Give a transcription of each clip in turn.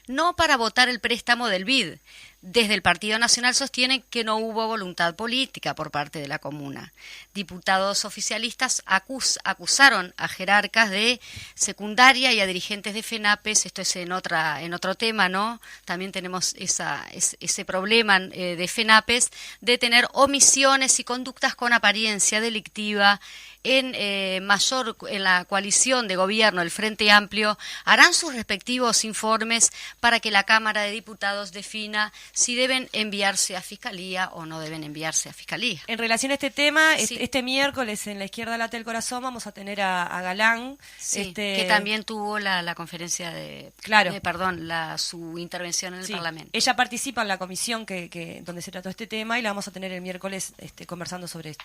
no para votar el préstamo del BID. Desde el Partido Nacional sostienen que no hubo voluntad política por parte de la comuna. Diputados oficialistas acusaron a jerarcas de secundaria y a dirigentes de FENAPES, esto es en otro tema, ¿no? También tenemos ese problema de FENAPES de tener omisiones y conductas con apariencia delictiva. En la coalición de gobierno, el Frente Amplio, harán sus respectivos informes para que la Cámara de Diputados defina si deben enviarse a Fiscalía o no deben enviarse a Fiscalía. En relación a este tema, Sí. este miércoles en La Izquierda Late el Corazón vamos a tener a Galán. Sí, que también tuvo la conferencia Claro. Su intervención en el Sí, Parlamento. ella participa en la comisión donde se trató este tema y la vamos a tener el miércoles conversando sobre esto.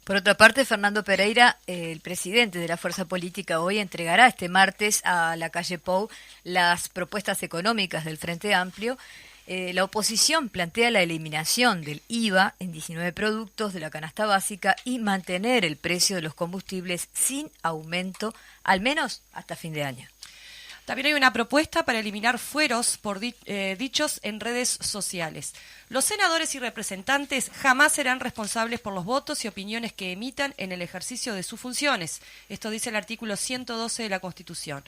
Por otra parte, Fernando Pereira, el presidente de la fuerza política, hoy entregará este martes a la calle Pou las propuestas económicas del Frente Amplio. La oposición plantea la eliminación del IVA en 19 productos de la canasta básica y mantener el precio de los combustibles sin aumento, al menos hasta fin de año. También hay una propuesta para eliminar fueros por dichos en redes sociales. Los senadores y representantes jamás serán responsables por los votos y opiniones que emitan en el ejercicio de sus funciones. Esto dice el artículo 112 de la Constitución.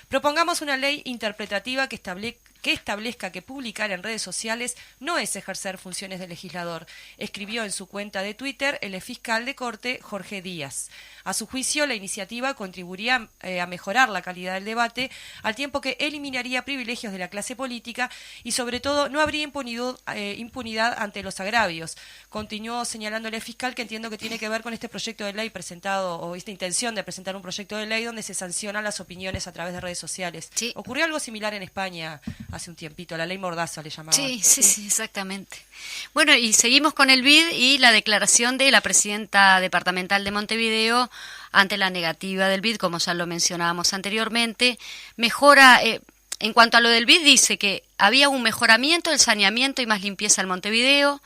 Propongamos una ley interpretativa que establezca que publicar en redes sociales no es ejercer funciones de legislador, escribió en su cuenta de Twitter el fiscal de Corte Jorge Díaz. A su juicio, la iniciativa contribuiría a mejorar la calidad del debate, al tiempo que eliminaría privilegios de la clase política y, sobre todo, no habría impunidad ante los agravios. Continuó señalándole el fiscal que entiendo que tiene que ver con este proyecto de ley presentado, o esta intención de presentar un proyecto de ley donde se sancionan las opiniones a través de redes sociales. Sí. Ocurrió algo similar en España hace un tiempito, la ley Mordaza le llamaban. Sí, exactamente. Bueno, y seguimos con el BID y la declaración de la presidenta departamental de Montevideo ante la negativa del BID, como ya lo mencionábamos anteriormente. En cuanto a lo del BID, dice que había un mejoramiento del saneamiento y más limpieza en Montevideo,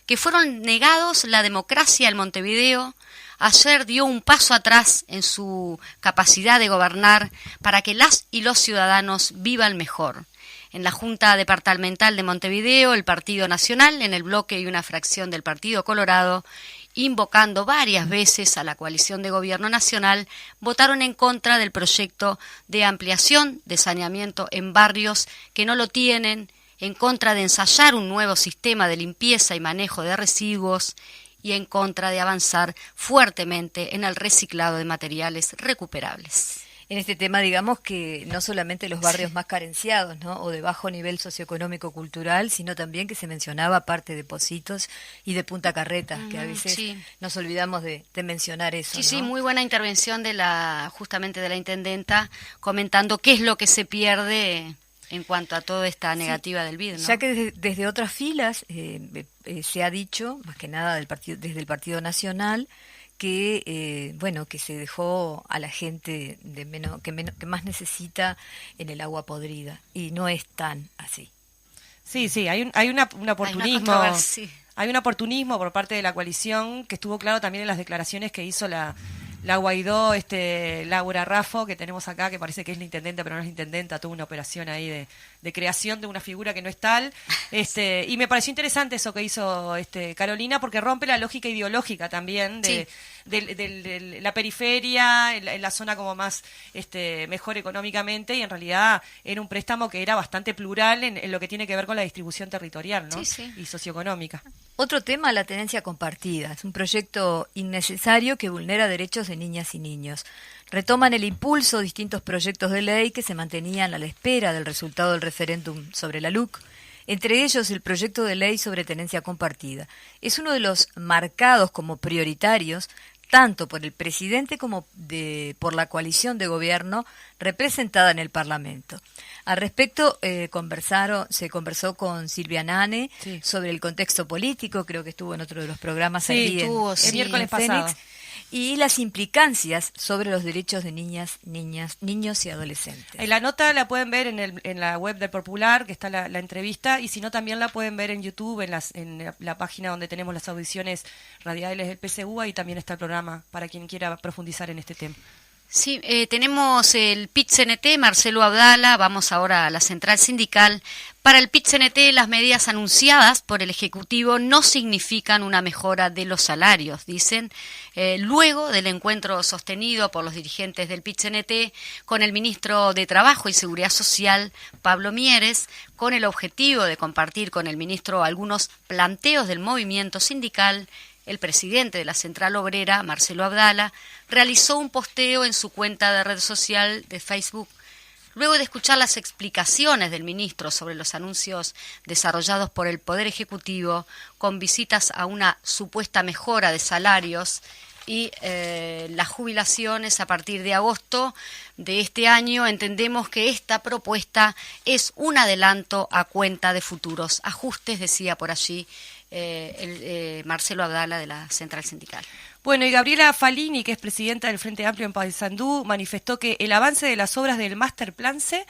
que fueron negados la democracia en Montevideo. Ayer dio un paso atrás en su capacidad de gobernar para que las y los ciudadanos vivan mejor. En la Junta Departamental de Montevideo, el Partido Nacional, en el bloque y una fracción del Partido Colorado, invocando varias veces a la coalición de gobierno nacional, votaron en contra del proyecto de ampliación de saneamiento en barrios que no lo tienen, en contra de ensayar un nuevo sistema de limpieza y manejo de residuos y en contra de avanzar fuertemente en el reciclado de materiales recuperables. En este tema, digamos que no solamente los barrios más carenciados, ¿no?, o de bajo nivel socioeconómico-cultural, sino también que se mencionaba parte de Pocitos y de Punta Carretas, que a veces nos olvidamos de mencionar eso. Sí, ¿no? sí, muy buena intervención justamente de la intendenta, comentando qué es lo que se pierde en cuanto a toda esta negativa del BID, ¿no? Ya que desde otras filas se ha dicho, más que nada desde el Partido Nacional, que que se dejó a la gente que más necesita en el agua podrida, y no es tan así. Sí, hay un oportunismo. Hay un oportunismo por parte de la coalición que estuvo claro también en las declaraciones que hizo la Guaidó, Laura Raffo, que tenemos acá, que parece que es la intendenta, pero no es la intendenta, tuvo una operación ahí de creación de una figura que no es tal. Y me pareció interesante eso que hizo Carolina, porque rompe la lógica ideológica también de la periferia, en la zona como más mejor económicamente, y en realidad era un préstamo que era bastante plural en lo que tiene que ver con la distribución territorial, ¿no? Y socioeconómica. Otro tema, la tenencia compartida. Es un proyecto innecesario que vulnera derechos de niñas y niños. Retoman el impulso distintos proyectos de ley que se mantenían a la espera del resultado del referéndum sobre la LUC. Entre ellos, el proyecto de ley sobre tenencia compartida. Es uno de los marcados como prioritarios tanto por el presidente como por la coalición de gobierno representada en el Parlamento. Al respecto, se conversó con Silvia Nane sobre el contexto político, creo que estuvo en otro de los programas allí el miércoles pasado. Y las implicancias sobre los derechos de niñas, niños y adolescentes. La nota la pueden ver en la web del Popular, que está la entrevista, y si no también la pueden ver en YouTube, en la página donde tenemos las audiciones radiales del PSU, y también está el programa para quien quiera profundizar en este tema. Sí, tenemos el PIT-CNT, Marcelo Abdala, vamos ahora a la central sindical. Para el PIT-CNT, las medidas anunciadas por el Ejecutivo no significan una mejora de los salarios, dicen. Luego del encuentro sostenido por los dirigentes del PIT-CNT con el ministro de Trabajo y Seguridad Social, Pablo Mieres, con el objetivo de compartir con el ministro algunos planteos del movimiento sindical, el presidente de la Central Obrera, Marcelo Abdala, realizó un posteo en su cuenta de red social de Facebook. Luego de escuchar las explicaciones del ministro sobre los anuncios desarrollados por el Poder Ejecutivo, con visitas a una supuesta mejora de salarios y las jubilaciones a partir de agosto de este año, entendemos que esta propuesta es un adelanto a cuenta de futuros ajustes, decía por allí Marcelo Abdala de la Central Sindical. Bueno, y Gabriela Falini, que es presidenta del Frente Amplio en Paysandú, manifestó que el avance de las obras del Master Plan C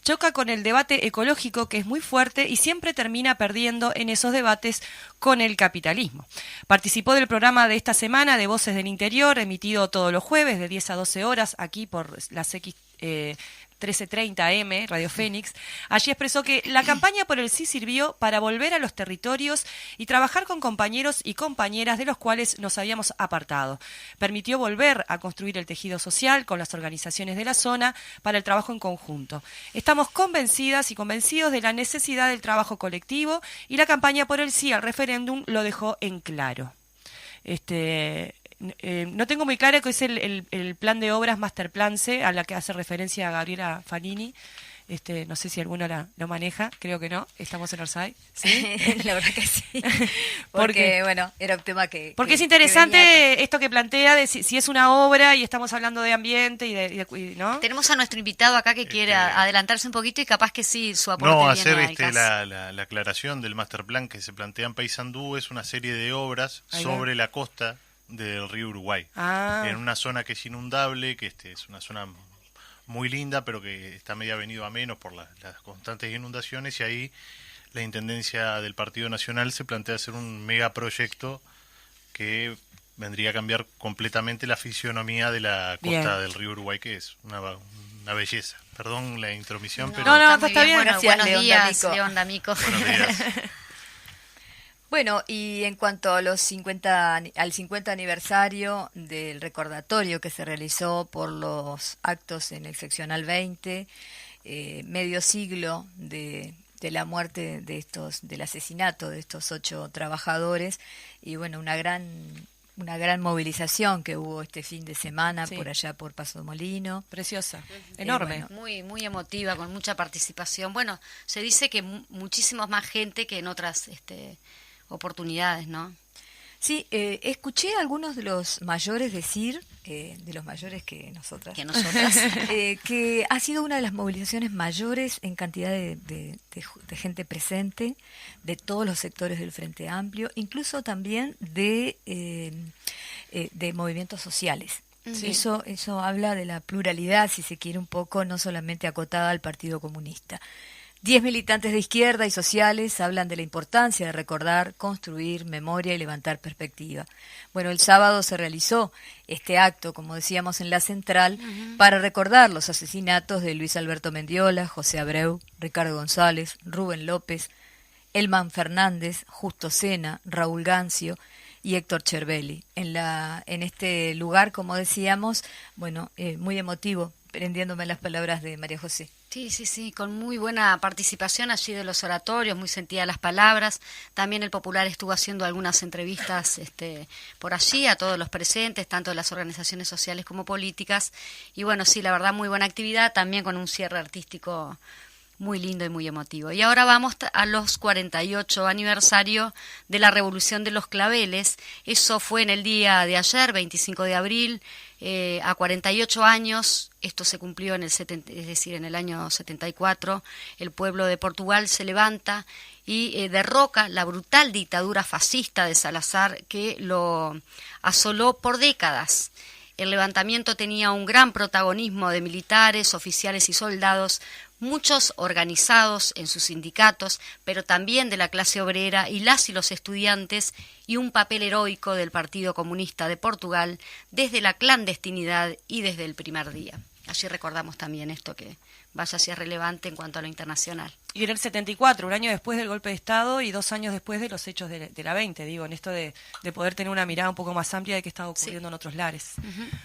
choca con el debate ecológico, que es muy fuerte y siempre termina perdiendo en esos debates con el capitalismo. Participó del programa de esta semana de Voces del Interior, emitido todos los jueves de 10 a 12 horas aquí por las X 1330 AM, Radio Fénix. Allí expresó que la campaña por el sí sirvió para volver a los territorios y trabajar con compañeros y compañeras de los cuales nos habíamos apartado. Permitió volver a construir el tejido social con las organizaciones de la zona para el trabajo en conjunto. Estamos convencidas y convencidos de la necesidad del trabajo colectivo y la campaña por el sí al referéndum lo dejó en claro. No tengo muy claro qué es el plan de obras Master Plan C, a la que hace referencia a Gabriela Falini. No sé si alguno lo maneja, creo que no, estamos en Orsay. ¿Sí? La verdad que sí. Porque bueno, era un tema que... Porque es interesante esto que plantea, de si es una obra y estamos hablando de ambiente y ¿no? Tenemos a nuestro invitado acá que quiere adelantarse un poquito y capaz que sí, su aporte hacer viene la aclaración del Master Plan que se plantea en Paysandú. Es una serie de obras sobre la costa del río Uruguay, en una zona que es inundable, que es una zona muy linda, pero que está media venido a menos por las constantes inundaciones, y ahí la Intendencia del Partido Nacional se plantea hacer un megaproyecto que vendría a cambiar completamente la fisionomía de la costa del río Uruguay, que es una belleza. Perdón la intromisión, pero... No, está bien. Bueno, Gracias, buenos días, León D'Amico. Buenos días. Bueno, y en cuanto a al 50 aniversario del recordatorio que se realizó por los actos en el seccional 20, medio siglo de la muerte del asesinato de estos 8 trabajadores, y bueno, una gran movilización que hubo este fin de semana por allá por Paso Molino. Preciosa, enorme. Bueno, muy emotiva, con mucha participación. Bueno, se dice que muchísima más gente que en otras oportunidades, ¿no? Sí, escuché a algunos de los mayores decir, de los mayores que nosotras, que ha sido una de las movilizaciones mayores en cantidad de gente presente, de todos los sectores del Frente Amplio, incluso también de movimientos sociales. Sí. Eso habla de la pluralidad, si se quiere, un poco, no solamente acotada al Partido Comunista. 10 militantes de izquierda y sociales hablan de la importancia de recordar, construir memoria y levantar perspectiva. Bueno, el sábado se realizó este acto, como decíamos, en la central, para recordar los asesinatos de Luis Alberto Mendiola, José Abreu, Ricardo González, Rubén López, Elman Fernández, Justo Sena, Raúl Gancio y Héctor Chervelli. En este lugar, como decíamos, bueno, muy emotivo, prendiéndome las palabras de María José. Sí, con muy buena participación allí de los oratorios, muy sentidas las palabras. También el Popular estuvo haciendo algunas entrevistas por allí a todos los presentes, tanto de las organizaciones sociales como políticas. Y bueno, sí, la verdad, muy buena actividad, también con un cierre artístico muy lindo y muy emotivo. Y ahora vamos a los 48 aniversario de la Revolución de los Claveles. Eso fue en el día de ayer, 25 de abril, a 48 años. Esto se cumplió en el año 74. El pueblo de Portugal se levanta y derroca la brutal dictadura fascista de Salazar, que lo asoló por décadas. El levantamiento tenía un gran protagonismo de militares, oficiales y soldados, muchos organizados en sus sindicatos, pero también de la clase obrera y los estudiantes, y un papel heroico del Partido Comunista de Portugal desde la clandestinidad y desde el primer día. Allí recordamos también esto, que vaya si es relevante en cuanto a lo internacional. Y en el 74, un año después del golpe de Estado y 2 años después de los hechos de la 20, digo, en esto de poder tener una mirada un poco más amplia de qué estaba ocurriendo en otros lares.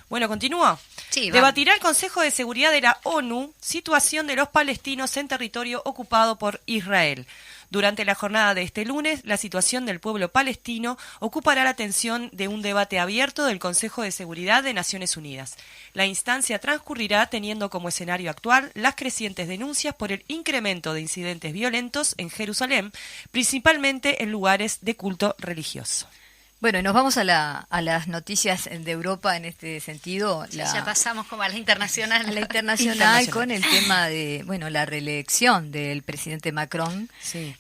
Bueno, ¿continúa? Sí, debatirá el Consejo de Seguridad de la ONU situación de los palestinos en territorio ocupado por Israel. Durante la jornada de este lunes, la situación del pueblo palestino ocupará la atención de un debate abierto del Consejo de Seguridad de Naciones Unidas. La instancia transcurrirá teniendo como escenario actual las crecientes denuncias por el incremento de incidentes violentos en Jerusalén, principalmente en lugares de culto religioso. Bueno, y nos vamos a las noticias de Europa en este sentido. Ya pasamos como a la internacional. A la internacional con el tema de, la reelección del presidente Macron. Sí.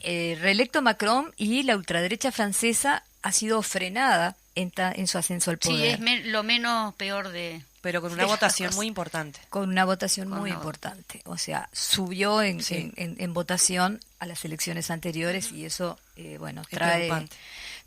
Reelecto Macron, y la ultraderecha francesa ha sido frenada en su ascenso al poder. Sí, es lo menos peor de... Pero con una votación muy importante. Con una votación muy importante. O sea, subió en votación a las elecciones anteriores, y eso,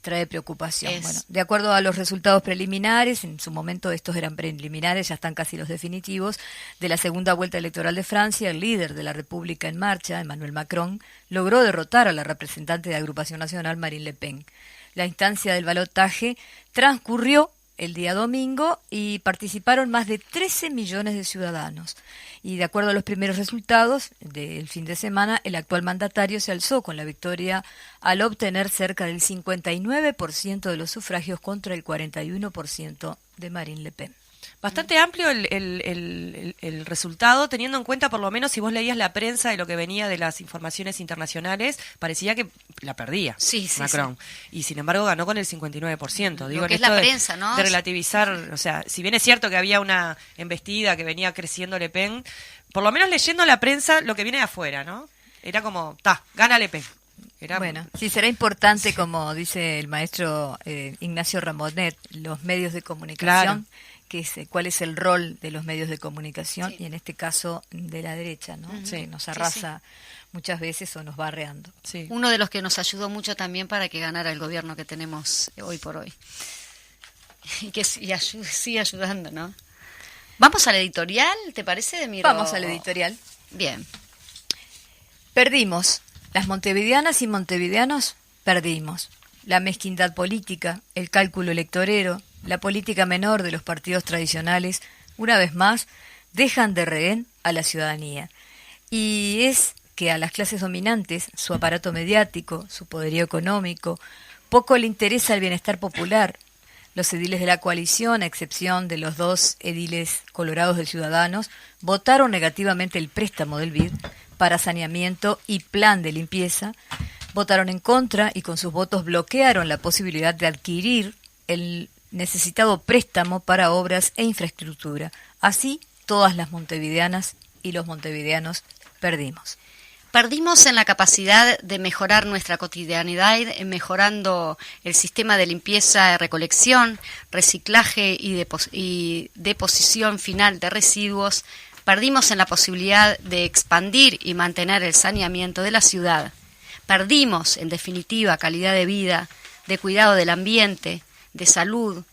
trae preocupación. Bueno, de acuerdo a los resultados preliminares, en su momento estos eran preliminares, ya están casi los definitivos, de la segunda vuelta electoral de Francia, el líder de la República en Marcha, Emmanuel Macron, logró derrotar a la representante de Agrupación Nacional, Marine Le Pen. La instancia del balotaje transcurrió el día domingo y participaron más de 13 millones de ciudadanos. Y de acuerdo a los primeros resultados del fin de semana, el actual mandatario se alzó con la victoria al obtener cerca del 59% de los sufragios contra el 41% de Marine Le Pen. Bastante amplio el resultado, teniendo en cuenta, por lo menos, si vos leías la prensa de lo que venía de las informaciones internacionales, parecía que la perdía Macron. Sí. Y sin embargo ganó con el 59%. Digo, lo que es la prensa, ¿no? De relativizar, o sea, si bien es cierto que había una embestida que venía creciendo Le Pen, por lo menos leyendo la prensa lo que viene de afuera, ¿no? Era como, gana Le Pen. Sí, será importante, como dice el maestro Ignacio Ramonet, los medios de comunicación. Claro. Cuál es el rol de los medios de comunicación, y en este caso de la derecha, ¿no? Que nos arrasa muchas veces o nos va arreando. Sí. Uno de los que nos ayudó mucho también para que ganara el gobierno que tenemos hoy por hoy. Y que sigue ayudando, ¿no? ¿Vamos al editorial? ¿Te parece, Demiro? Vamos al editorial. Bien. Perdimos. Las montevideanas y montevideanos perdimos. La mezquindad política, el cálculo electorero, la política menor de los partidos tradicionales, una vez más, dejan de rehén a la ciudadanía. Y es que a las clases dominantes, su aparato mediático, su poderío económico, poco le interesa el bienestar popular. Los ediles de la coalición, a excepción de los 2 ediles colorados de Ciudadanos, votaron negativamente el préstamo del BID para saneamiento y plan de limpieza, votaron en contra y con sus votos bloquearon la posibilidad de adquirir el necesitado préstamo para obras e infraestructura. Así, todas las montevideanas y los montevideanos perdimos. Perdimos en la capacidad de mejorar nuestra cotidianidad, mejorando el sistema de limpieza, recolección, reciclaje y deposición final de residuos. Perdimos en la posibilidad de expandir y mantener el saneamiento de la ciudad. Perdimos, en definitiva, calidad de vida, de cuidado del ambiente, de salud,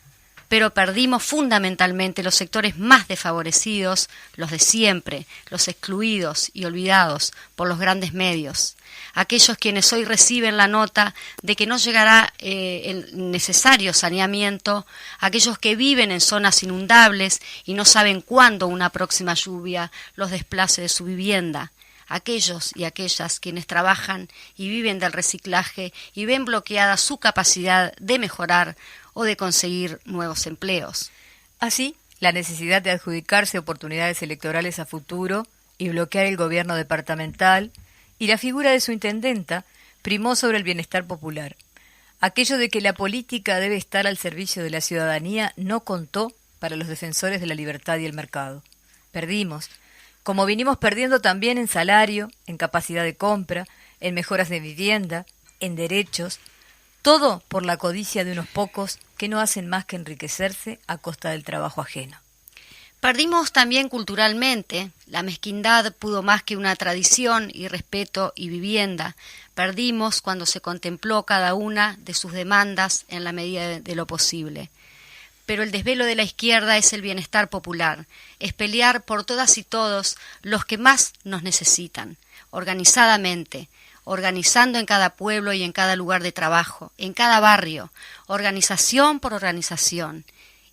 pero perdimos fundamentalmente los sectores más desfavorecidos, los de siempre, los excluidos y olvidados por los grandes medios, aquellos quienes hoy reciben la nota de que no llegará el necesario saneamiento, aquellos que viven en zonas inundables y no saben cuándo una próxima lluvia los desplace de su vivienda, aquellos y aquellas quienes trabajan y viven del reciclaje y ven bloqueada su capacidad de mejorar o de conseguir nuevos empleos. Así, la necesidad de adjudicarse oportunidades electorales a futuro y bloquear el gobierno departamental y la figura de su intendenta primó sobre el bienestar popular. Aquello de que la política debe estar al servicio de la ciudadanía no contó para los defensores de la libertad y el mercado. Perdimos, como vinimos perdiendo también en salario, en capacidad de compra, en mejoras de vivienda, en derechos. Todo por la codicia de unos pocos que no hacen más que enriquecerse a costa del trabajo ajeno. Perdimos también culturalmente. La mezquindad pudo más que una tradición y respeto y vivienda. Perdimos cuando se contempló cada una de sus demandas en la medida de lo posible. Pero el desvelo de la izquierda es el bienestar popular, es pelear por todas y todos los que más nos necesitan, organizadamente, organizando en cada pueblo y en cada lugar de trabajo, en cada barrio, organización por organización.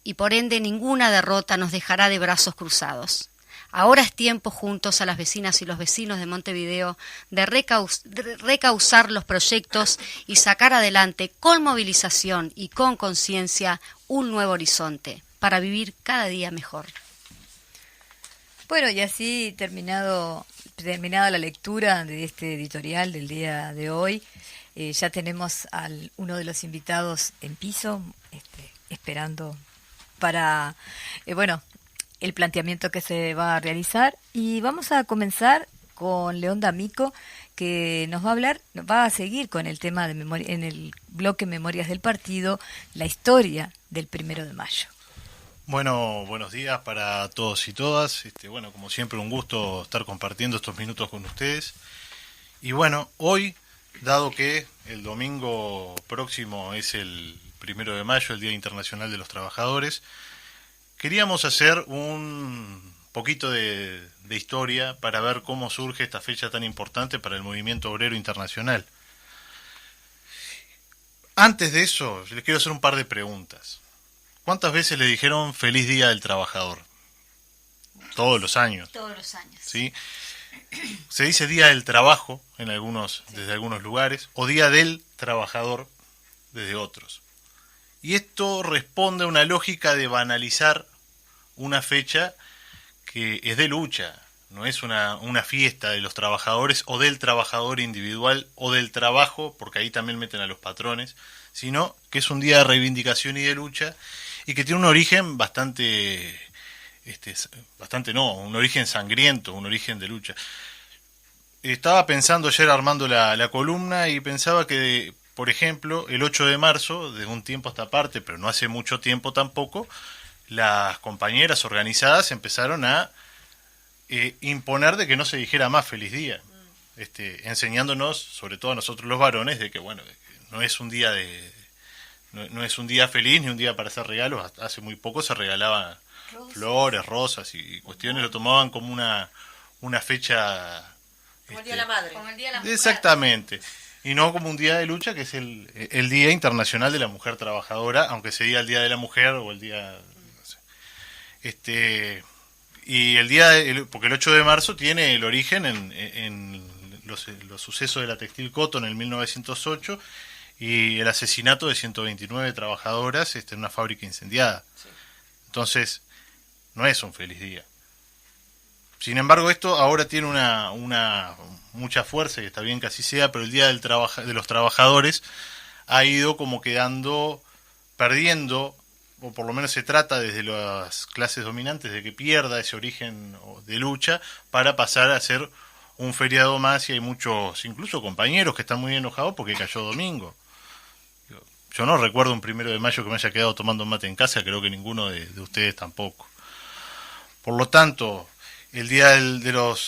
Y por ende ninguna derrota nos dejará de brazos cruzados. Ahora es tiempo juntos a las vecinas y los vecinos de Montevideo de recauzar los proyectos y sacar adelante con movilización y con conciencia un nuevo horizonte para vivir cada día mejor. Bueno, y así terminada la lectura de este editorial del día de hoy, ya tenemos a uno de los invitados en piso, esperando para, el planteamiento que se va a realizar. Y vamos a comenzar con León D'Amico, que nos va a seguir con el tema de en el bloque Memorias del Partido, la historia del 1 de mayo. Bueno, buenos días para todos y todas. Como siempre, un gusto estar compartiendo estos minutos con ustedes. Y bueno, hoy, dado que el domingo próximo es el 1 de mayo, el Día Internacional de los Trabajadores, queríamos hacer un poquito de historia para ver cómo surge esta fecha tan importante para el movimiento obrero internacional. Antes de eso, les quiero hacer un par de preguntas. ¿Cuántas veces le dijeron Feliz Día del Trabajador? Todos los años. Todos los años. ¿Sí? Se dice Día del Trabajo desde algunos lugares, o Día del Trabajador desde otros. Y esto responde a una lógica de banalizar una fecha que es de lucha, no es una fiesta de los trabajadores o del trabajador individual o del trabajo, porque ahí también meten a los patrones, sino que es un día de reivindicación y de lucha y que tiene un origen un origen sangriento, un origen de lucha. Estaba pensando ayer armando la columna y pensaba que por ejemplo, el 8 de marzo, de un tiempo a esta parte, pero no hace mucho tiempo tampoco, las compañeras organizadas empezaron a imponer de que no se dijera más feliz día, enseñándonos, sobre todo a nosotros los varones, de que no es un día no es un día feliz ni un día para hacer regalos. Hace muy poco se regalaban flores, rosas y cuestiones, lo tomaban como una fecha, como el Día de la Madre, como el Día de la Mujer. Exactamente. Y no como un día de lucha, que es el Día Internacional de la Mujer Trabajadora, aunque se diga el Día de la Mujer o el Día... No sé. Y porque el 8 de marzo tiene el origen en los sucesos de la Textil Cotton en el 1908 y el asesinato de 129 trabajadoras en una fábrica incendiada. Sí. Entonces, no es un feliz día. Sin embargo, esto ahora tiene una mucha fuerza, y está bien que así sea, pero el Día de los Trabajadores ha ido como perdiendo, o por lo menos se trata desde las clases dominantes de que pierda ese origen de lucha para pasar a ser un feriado más, y hay muchos, incluso compañeros, que están muy enojados porque cayó domingo. Yo no recuerdo un 1 de mayo que me haya quedado tomando mate en casa, creo que ninguno de ustedes tampoco. Por lo tanto, el Día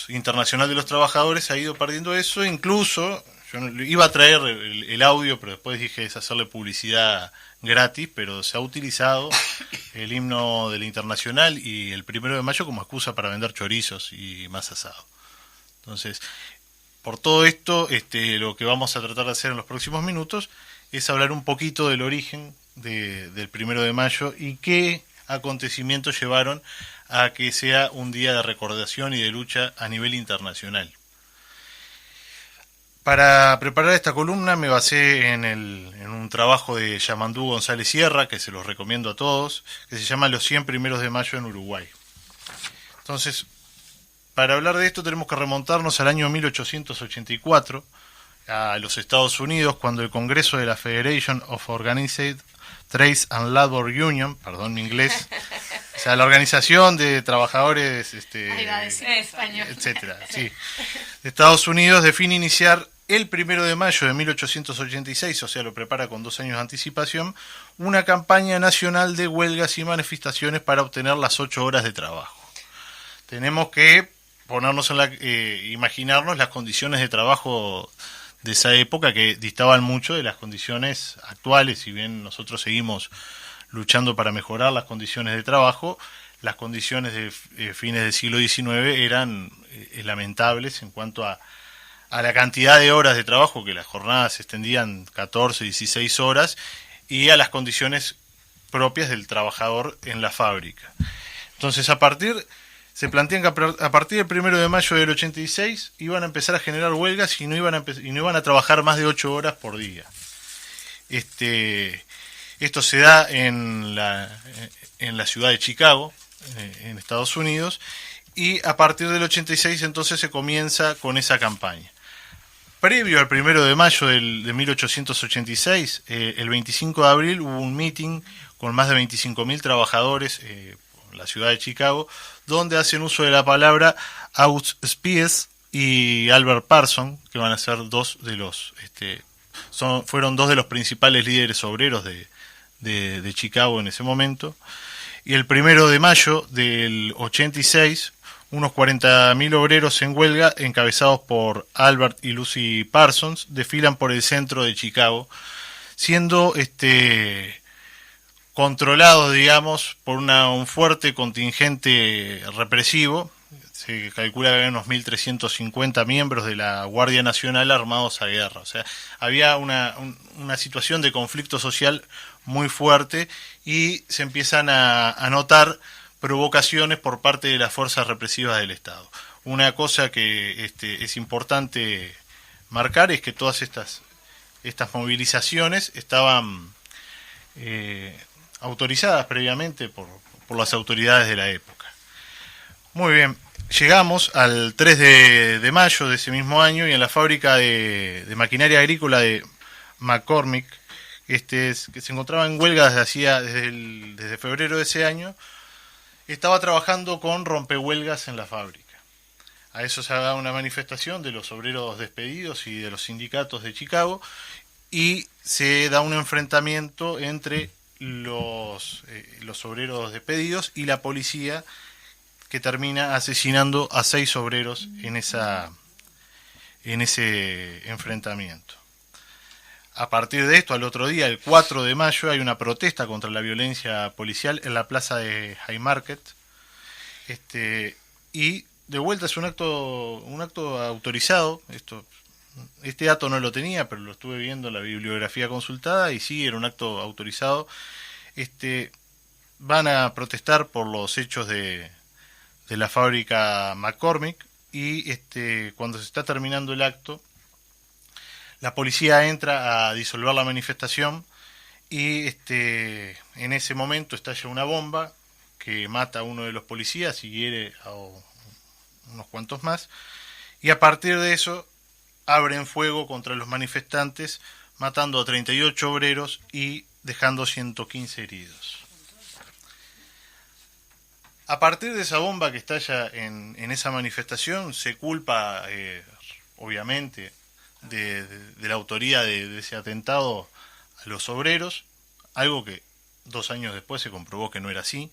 Internacional de los Trabajadores ha ido perdiendo eso. Incluso, yo iba a traer el audio, pero después dije es hacerle publicidad gratis, pero se ha utilizado el himno de la Internacional y el 1 de mayo como excusa para vender chorizos y más asado. Entonces, por todo esto, lo que vamos a tratar de hacer en los próximos minutos es hablar un poquito del origen del 1 de mayo y qué acontecimientos llevaron a que sea un día de recordación y de lucha a nivel internacional. Para preparar esta columna me basé en un trabajo de Yamandú González Sierra, que se los recomiendo a todos, que se llama Los 100 primeros de mayo en Uruguay. Entonces, para hablar de esto tenemos que remontarnos al año 1884, a los Estados Unidos, cuando el Congreso de la Federation of Organized Trade and Labor Union, perdón mi inglés, o sea, la organización de trabajadores, ahí va a decir español, etcétera, sí, de Estados Unidos, define iniciar el 1 de mayo de 1886, o sea, lo prepara con 2 años de anticipación, una campaña nacional de huelgas y manifestaciones para obtener las 8 horas de trabajo. Tenemos que ponernos imaginarnos las condiciones de trabajo de esa época, que distaban mucho de las condiciones actuales. Si bien nosotros seguimos luchando para mejorar las condiciones de trabajo, las condiciones de fines del siglo XIX eran lamentables en cuanto a la cantidad de horas de trabajo, que las jornadas se extendían 14, 16 horas, y a las condiciones propias del trabajador en la fábrica. Entonces, se plantean que a partir del 1 de mayo del 86 iban a empezar a generar huelgas y no iban a trabajar más de 8 horas por día. Esto se da en la ciudad de Chicago, en Estados Unidos, y a partir del 86 entonces se comienza con esa campaña. Previo al 1 de mayo de 1886, el 25 de abril hubo un meeting con más de 25.000 trabajadores en la ciudad de Chicago, donde hacen uso de la palabra August Spies y Albert Parsons, que van a ser fueron dos de los principales líderes obreros de Chicago en ese momento. Y el 1 de mayo del 86, unos 40.000 obreros en huelga, encabezados por Albert y Lucy Parsons, desfilan por el centro de Chicago, siendo controlados, digamos, por un fuerte contingente represivo. Se calcula que había unos 1.350 miembros de la Guardia Nacional armados a guerra. O sea, había una situación de conflicto social muy fuerte, y se empiezan a notar provocaciones por parte de las fuerzas represivas del Estado. Una cosa que es importante marcar es que todas estas movilizaciones estaban autorizadas previamente por las autoridades de la época. Muy bien, llegamos al 3 de mayo de ese mismo año, y en la fábrica de maquinaria agrícola de McCormick, que se encontraba en huelga desde febrero de ese año, estaba trabajando con rompehuelgas en la fábrica. A eso se da una manifestación de los obreros despedidos y de los sindicatos de Chicago, y se da un enfrentamiento entre los obreros despedidos y la policía, que termina asesinando a 6 obreros en ese enfrentamiento. A partir de esto, al otro día, el 4 de mayo, hay una protesta contra la violencia policial en la plaza de Haymarket. Y de vuelta es un acto autorizado. Este dato no lo tenía, pero lo estuve viendo en la bibliografía consultada, y sí, era un acto autorizado. Van a protestar por los hechos de la fábrica McCormick, y cuando se está terminando el acto, la policía entra a disolver la manifestación, y en ese momento estalla una bomba que mata a uno de los policías y hiere a unos cuantos más, y a partir de eso abren fuego contra los manifestantes, matando a 38 obreros y dejando 115 heridos. A partir de esa bomba que estalla en esa manifestación, se culpa, obviamente, de la autoría de ese atentado a los obreros, algo que 2 años después se comprobó que no era así,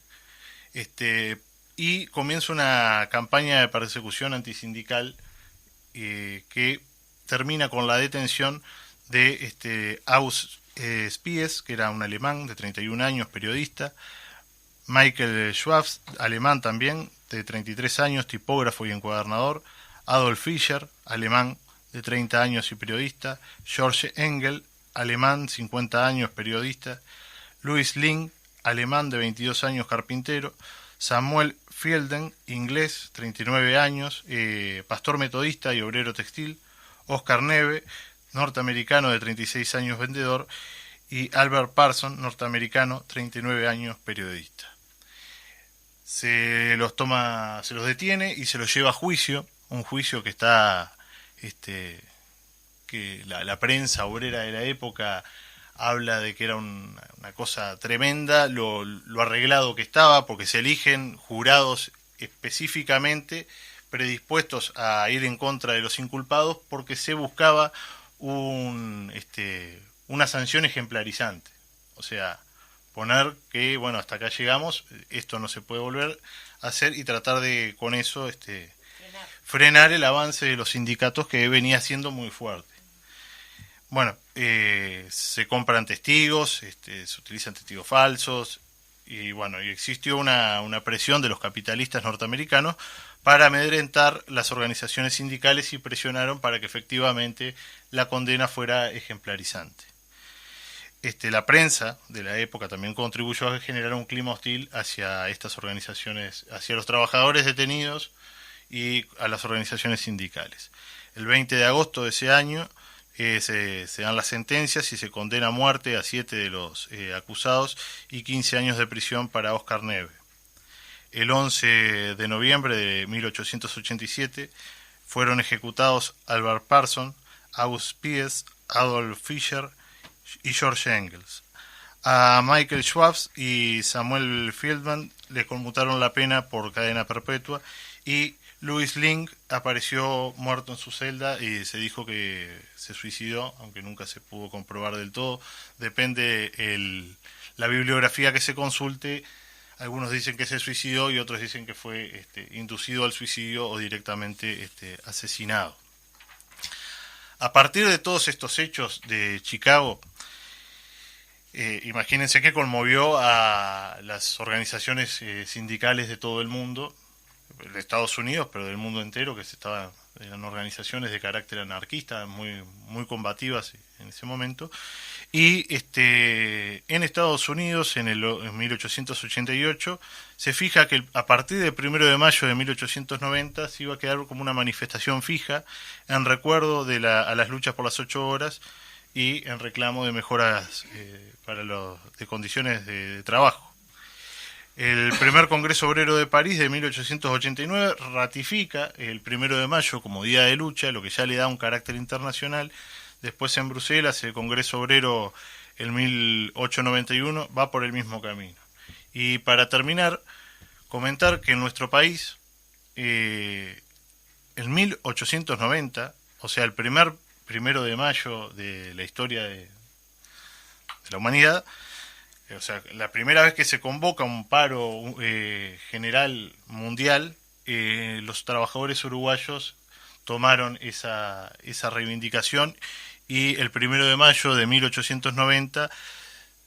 y comienza una campaña de persecución antisindical que termina con la detención de August Spies, que era un alemán de 31 años, periodista, Michael Schwabs, alemán también, de 33 años, tipógrafo y encuadernador, Adolf Fischer, alemán, de 30 años y periodista, George Engel, alemán, 50 años, periodista, Louis Link, alemán, de 22 años, carpintero, Samuel Fielden, inglés, 39 años, pastor metodista y obrero textil, Oscar Neve, norteamericano, de 36 años, vendedor, y Albert Parsons, norteamericano, 39 años, periodista. Se los detiene y se los lleva a juicio, un juicio que está que la prensa obrera de la época habla de que era una cosa tremenda, lo arreglado que estaba, porque se eligen jurados específicamente predispuestos a ir en contra de los inculpados porque se buscaba una sanción ejemplarizante. O sea, poner que, bueno, hasta acá llegamos, esto no se puede volver a hacer y tratar de, con eso, frenar el avance de los sindicatos que venía siendo muy fuerte. Bueno, se compran testigos, se utilizan testigos falsos y bueno, y existió una presión de los capitalistas norteamericanos para amedrentar las organizaciones sindicales y presionaron para que efectivamente la condena fuera ejemplarizante. La prensa de la época también contribuyó a generar un clima hostil hacia estas organizaciones, hacia los trabajadores detenidos y a las organizaciones sindicales. El 20 de agosto de ese año se dan las sentencias y se condena a muerte a 7 de los acusados y 15 años de prisión para Oscar Neve. El 11 de noviembre de 1887 fueron ejecutados Albert Parson, August Pies, Adolf Fischer y George Engels. A Michael Schwabs y Samuel Feldman le conmutaron la pena por cadena perpetua y Louis Link apareció muerto en su celda y se dijo que se suicidó, aunque nunca se pudo comprobar del todo. Depende la bibliografía que se consulte. Algunos dicen que se suicidó y otros dicen que fue inducido al suicidio o directamente asesinado. A partir de todos estos hechos de Chicago, imagínense que conmovió a las organizaciones sindicales de todo el mundo, de Estados Unidos, pero del mundo entero, que eran organizaciones de carácter anarquista, muy, muy combativas en ese momento. Y en Estados Unidos, en 1888, se fija que a partir del 1 de mayo de 1890 se iba a quedar como una manifestación fija en recuerdo a las luchas por las 8 horas y en reclamo de mejoras de condiciones de trabajo. El primer Congreso Obrero de París de 1889 ratifica el 1 de mayo como día de lucha, lo que ya le da un carácter internacional. Después en Bruselas el Congreso Obrero en 1891 va por el mismo camino. Y para terminar, comentar que en nuestro país, en 1890, o sea, el primer 1 de mayo de la historia de la humanidad, o sea, la primera vez que se convoca un paro general mundial, los trabajadores uruguayos tomaron esa reivindicación y el 1 de mayo de 1890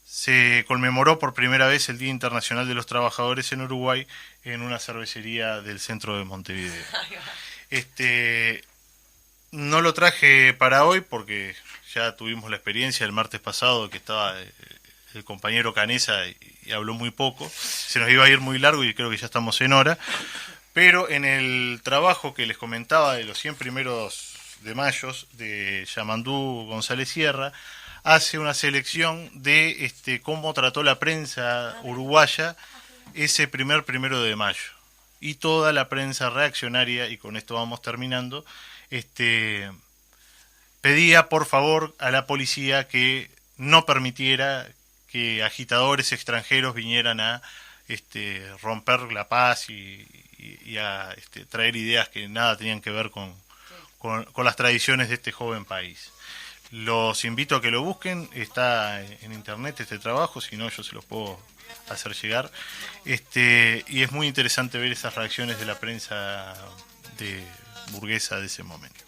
se conmemoró por primera vez el Día Internacional de los Trabajadores en Uruguay en una cervecería del centro de Montevideo. No lo traje para hoy porque ya tuvimos la experiencia el martes pasado que estaba el compañero Canesa y habló muy poco, se nos iba a ir muy largo y creo que ya estamos en hora, pero en el trabajo que les comentaba de los 100 primeros de mayo de Yamandú González Sierra, hace una selección de cómo trató la prensa uruguaya ese 1 de mayo, y toda la prensa reaccionaria, y con esto vamos terminando, pedía por favor a la policía que no permitiera que agitadores extranjeros vinieran a romper la paz y a traer ideas que nada tenían que ver con las tradiciones de este joven país. Los invito a que lo busquen, está en internet este trabajo, si no yo se los puedo hacer llegar. Y es muy interesante ver esas reacciones de la prensa burguesa de ese momento.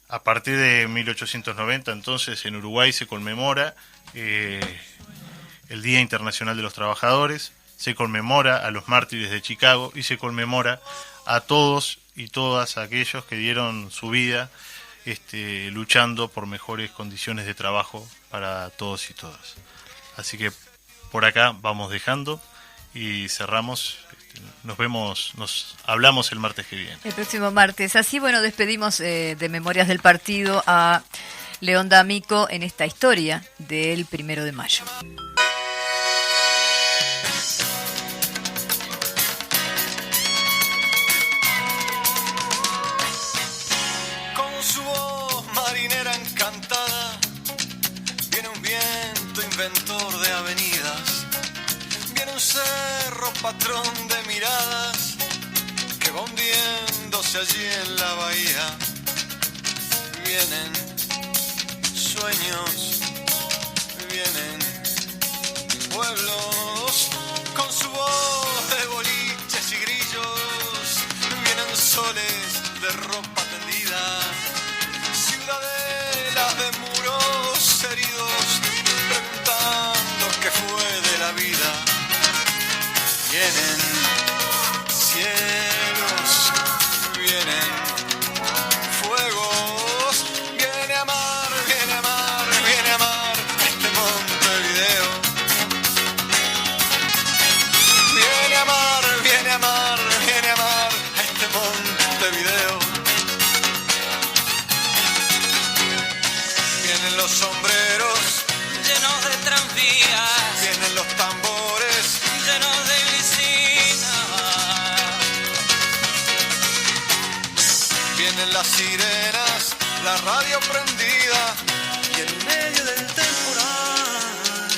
A partir de 1890, entonces, en Uruguay se conmemora el Día Internacional de los Trabajadores, se conmemora a los mártires de Chicago y se conmemora a todos y todas aquellos que dieron su vida luchando por mejores condiciones de trabajo para todos y todas. Así que por acá vamos dejando y cerramos. Nos hablamos el martes que viene. El próximo martes. Así, bueno, despedimos de Memorias del Partido a León D'Amico en esta historia del 1 de mayo. Con su voz marinera encantada, viene un viento inventor de avenidas, viene un cerro patrón de miradas que va hundiendo boliche allí en la bahía. Vienen sueños, vienen pueblos con su voz de boliches y grillos. Vienen soles de ropa tendida, ciudadelas de muros heridos, preguntando qué fue de la vida. Vienen cielos, vienen fuegos, viene a amar, viene a amar, viene a amar este Montevideo. Viene a amar, viene a amar, viene a amar este Montevideo. Vienen los sombreros llenos de tranvías, vienen los tambores llenos de glicina. Vienen las sirenas, la radio prendida y en medio del temporal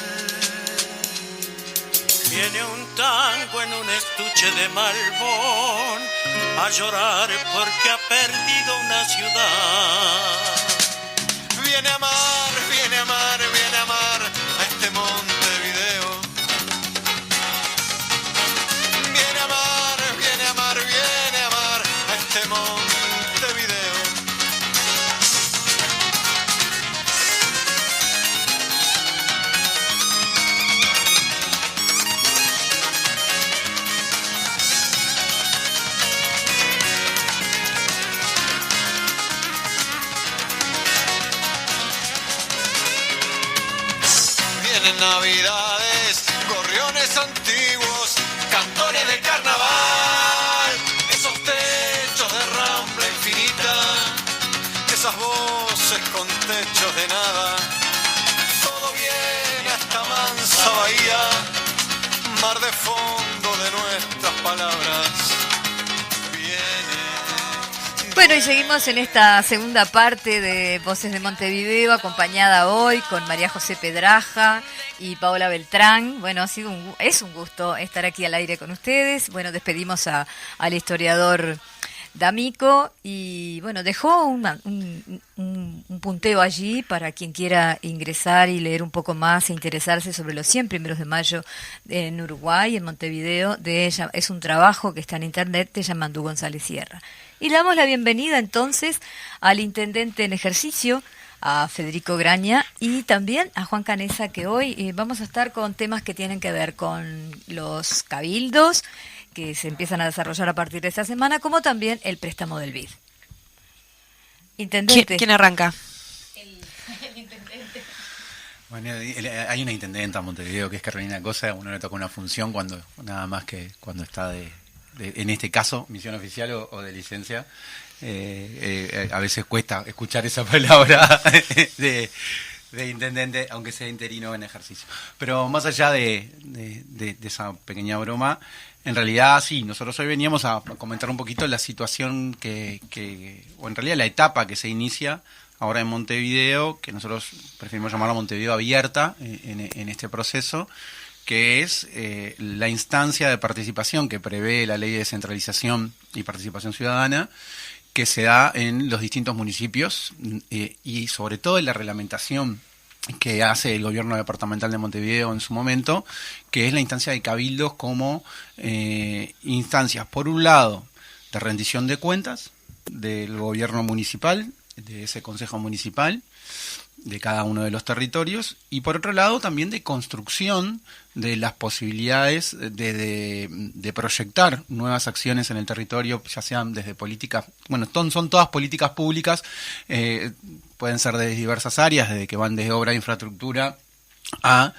Viene un tango en un estuche de Malbón a llorar porque ha perdido una ciudad. viene a amar, viene a amar, viene a amar a este Montevideo. Viene a amar, viene a amar, viene a amar a este Montevideo. Vienen navidades, gorriones antiguos, cantores de carnaval, esos techos de rambla infinita, esas voces con techos de nada. Todo viene a esta mansa bahía, mar de fondo de nuestras palabras. Bueno, y seguimos en esta segunda parte de Voces de Montevideo, acompañada hoy con María José Pedraja y Paola Beltrán. Bueno, es un gusto estar aquí al aire con ustedes. Bueno, despedimos al historiador D'Amico y bueno, dejó un punteo allí para quien quiera ingresar y leer un poco más e interesarse sobre los 100 primeros de mayo en Uruguay, en Montevideo. Es un trabajo que está en internet de Yamandú González Sierra. Y le damos la bienvenida entonces al intendente en ejercicio, a Federico Graña, y también a Juan Canesa, que hoy vamos a estar con temas que tienen que ver con los cabildos, que se empiezan a desarrollar a partir de esta semana, como también el préstamo del BID. Intendente. ¿Quién arranca? El intendente. Bueno, hay una intendenta en Montevideo que es Carolina Cosa. Uno le toca una función nada más que cuando está en este caso, misión oficial o de licencia. A veces cuesta escuchar esa palabra de intendente, aunque sea interino en ejercicio. Pero más allá de esa pequeña broma, en realidad sí, nosotros hoy veníamos a comentar un poquito la situación o en realidad la etapa que se inicia ahora en Montevideo, que nosotros preferimos llamarla Montevideo abierta en este proceso, que es la instancia de participación que prevé la Ley de Descentralización y Participación Ciudadana, que se da en los distintos municipios y sobre todo en la reglamentación que hace el gobierno departamental de Montevideo en su momento, que es la instancia de cabildos como instancias, por un lado, de rendición de cuentas del gobierno municipal, de ese consejo municipal, de cada uno de los territorios, y por otro lado también de construcción de las posibilidades de proyectar nuevas acciones en el territorio, ya sean desde políticas, bueno, son todas políticas públicas, pueden ser de diversas áreas, desde que van desde obra de infraestructura a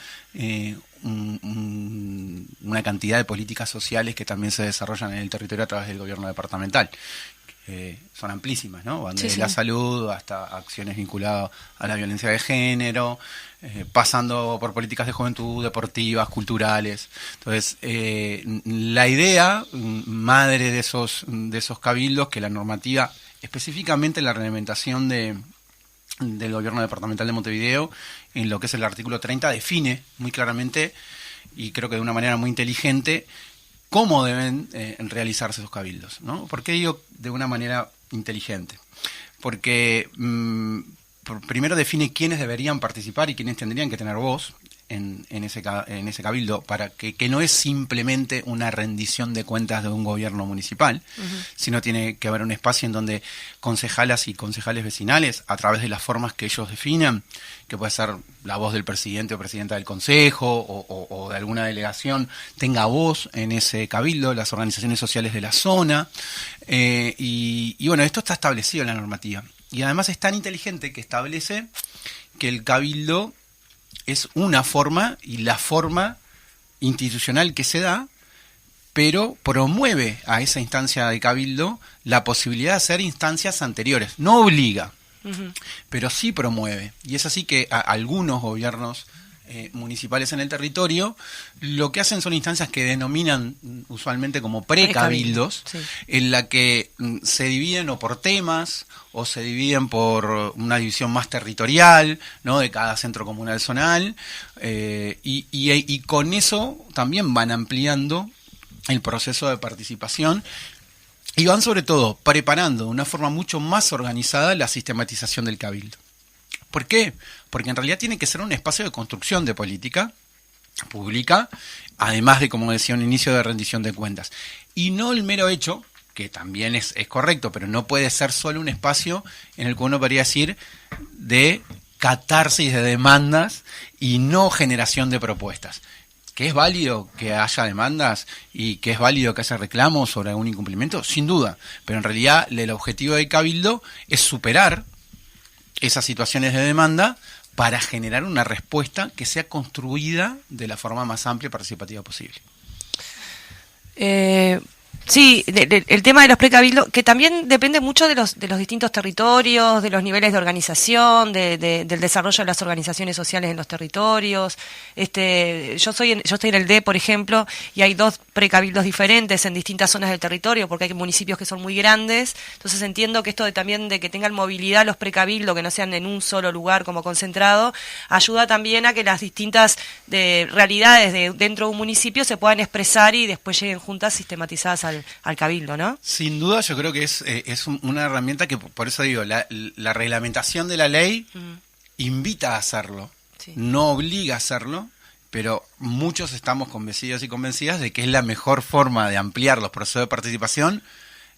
una cantidad de políticas sociales que también se desarrollan en el territorio a través del gobierno departamental. Son amplísimas, ¿no? Van desde la salud hasta acciones vinculadas a la violencia de género, pasando por políticas de juventud, deportivas, culturales. Entonces, la idea madre de esos cabildos, que la normativa, específicamente la reglamentación del gobierno departamental de Montevideo, en lo que es el artículo 30, define muy claramente, y creo que de una manera muy inteligente, cómo deben realizarse esos cabildos, ¿no? ¿Por qué digo de una manera inteligente? Porque primero define quiénes deberían participar y quiénes tendrían que tener voz en ese cabildo, para que no es simplemente una rendición de cuentas de un gobierno municipal, sino tiene que haber un espacio en donde concejalas y concejales vecinales, a través de las formas que ellos definan, que puede ser la voz del presidente o presidenta del consejo o de alguna delegación, tenga voz en ese cabildo, las organizaciones sociales de la zona, y bueno, esto está establecido en la normativa, y además es tan inteligente que establece que el cabildo es una forma, y la forma institucional que se da, pero promueve a esa instancia de cabildo la posibilidad de hacer instancias anteriores. No obliga, pero sí promueve. Y es así que algunos gobiernos municipales en el territorio lo que hacen son instancias que denominan usualmente como precabildos, sí, en la que se dividen o por temas o se dividen por una división más territorial, ¿no?, de cada centro comunal zonal, y con eso también van ampliando el proceso de participación y van sobre todo preparando de una forma mucho más organizada la sistematización del cabildo. ¿Por qué? Porque en realidad tiene que ser un espacio de construcción de política pública, además de, como decía, un inicio de rendición de cuentas. Y no el mero hecho, que también es correcto, pero no puede ser solo un espacio en el que uno podría decir de catarsis de demandas y no generación de propuestas. ¿Que es válido que haya demandas y que es válido que haya reclamos sobre algún incumplimiento? Sin duda, pero en realidad el objetivo del cabildo es superar esas situaciones de demanda para generar una respuesta que sea construida de la forma más amplia y participativa posible. Sí, el tema de los precabildos, que también depende mucho de los distintos territorios, de los niveles de organización, del desarrollo de las organizaciones sociales en los territorios. Yo estoy en el D, por ejemplo, y hay 2 precabildos diferentes en distintas zonas del territorio, porque hay municipios que son muy grandes. Entonces entiendo que esto también de que tengan movilidad los precabildos, que no sean en un solo lugar como concentrado, ayuda también a que las distintas realidades dentro de un municipio se puedan expresar y después lleguen juntas sistematizadas al cabildo, ¿no? Sin duda, yo creo que es una herramienta que, por eso digo, la reglamentación de la ley invita a hacerlo, sí, no obliga a hacerlo, pero muchos estamos convencidos y convencidas de que es la mejor forma de ampliar los procesos de participación.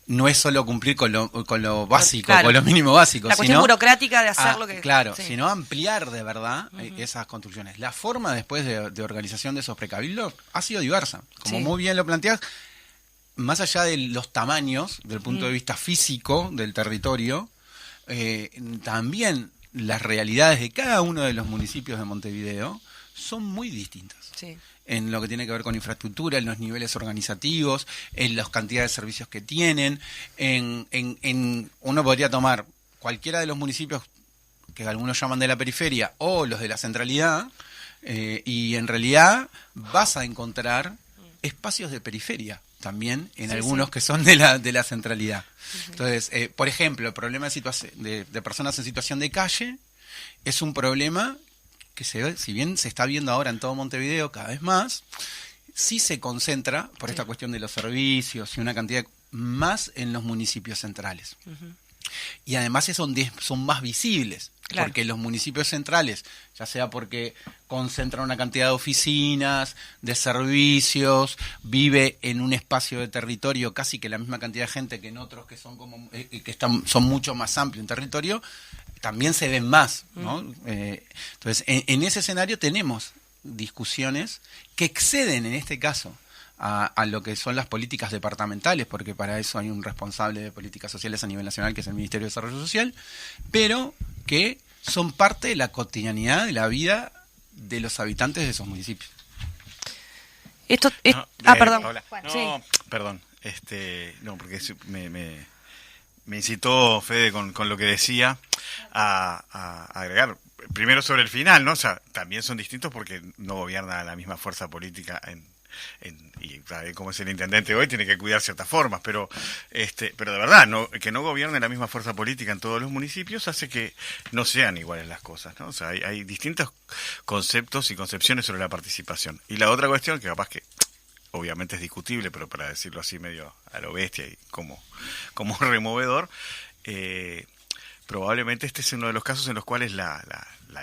No es solo cumplir con lo básico, claro, con lo mínimo básico. La cuestión burocrática de hacer lo que... Claro, sí, sino ampliar de verdad esas construcciones. La forma después de organización de esos precabildos ha sido diversa. Como muy bien lo planteas, más allá de los tamaños, del punto de vista físico del territorio, también las realidades de cada uno de los municipios de Montevideo son muy distintas. Sí. En lo que tiene que ver con infraestructura, en los niveles organizativos, en las cantidades de servicios que tienen, uno podría tomar cualquiera de los municipios que algunos llaman de la periferia o los de la centralidad, y en realidad vas a encontrar espacios de periferia también en algunos que son de la centralidad. Entonces, por ejemplo, el problema de personas en situación de calle es un problema que si bien se está viendo ahora en todo Montevideo cada vez más, sí se concentra por esta cuestión de los servicios y una cantidad más en los municipios centrales. Y además es donde son más visibles, claro, porque los municipios centrales, ya sea porque concentran una cantidad de oficinas, de servicios, vive en un espacio de territorio casi que la misma cantidad de gente que en otros que son son mucho más amplios en territorio, también se ven más, ¿no? Entonces, en ese escenario tenemos discusiones que exceden en este caso a lo que son las políticas departamentales, porque para eso hay un responsable de políticas sociales a nivel nacional, que es el Ministerio de Desarrollo Social, pero que son parte de la cotidianidad de la vida de los habitantes de esos municipios. Perdón. Hola. No, perdón. No, porque me incitó Fede con lo que decía a agregar. Primero sobre el final, ¿no? O sea, también son distintos porque no gobierna la misma fuerza política y como es el intendente hoy tiene que cuidar ciertas formas, pero de verdad que no gobierne la misma fuerza política en todos los municipios hace que no sean iguales las cosas, ¿no? O sea, hay distintos conceptos y concepciones sobre la participación. Y la otra cuestión que capaz que obviamente es discutible, pero para decirlo así medio a lo bestia y como removedor, probablemente este es uno de los casos en los cuales la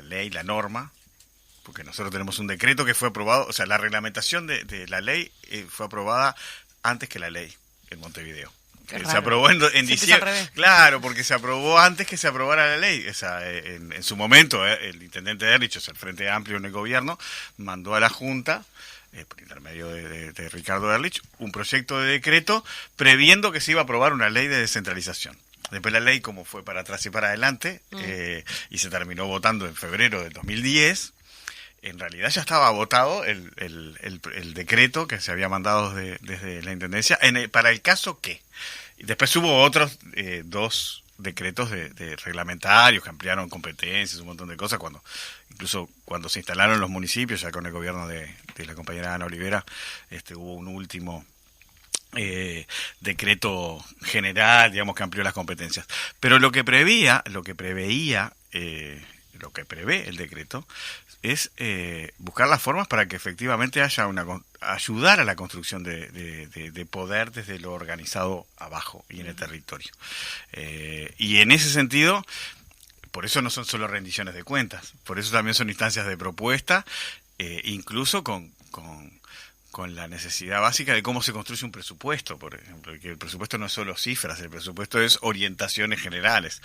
ley, la norma, porque nosotros tenemos un decreto que fue aprobado, o sea, la reglamentación de la ley fue aprobada antes que la ley en Montevideo. Se aprobó en diciembre. Claro, porque se aprobó antes que se aprobara la ley. O sea, en su momento, el intendente Erlich, o sea, el Frente Amplio en el gobierno, mandó a la Junta, por intermedio de Ricardo Erlich, un proyecto de decreto previendo que se iba a aprobar una ley de descentralización. Después la ley, como fue para atrás y para adelante, y se terminó votando en febrero del 2010, en realidad ya estaba votado el decreto que se había mandado desde la Intendencia para el caso que. Después hubo otros 2 decretos de reglamentarios que ampliaron competencias, un montón de cosas, incluso cuando se instalaron los municipios, ya con el gobierno de la compañera Ana Olivera, hubo un último decreto general, digamos, que amplió las competencias. Pero lo que prevé el decreto es buscar las formas para que efectivamente haya ayudar a la construcción de poder desde lo organizado abajo y en el territorio. Y en ese sentido, por eso no son solo rendiciones de cuentas, por eso también son instancias de propuesta, incluso con la necesidad básica de cómo se construye un presupuesto, por ejemplo, que el presupuesto no es solo cifras, el presupuesto es orientaciones generales.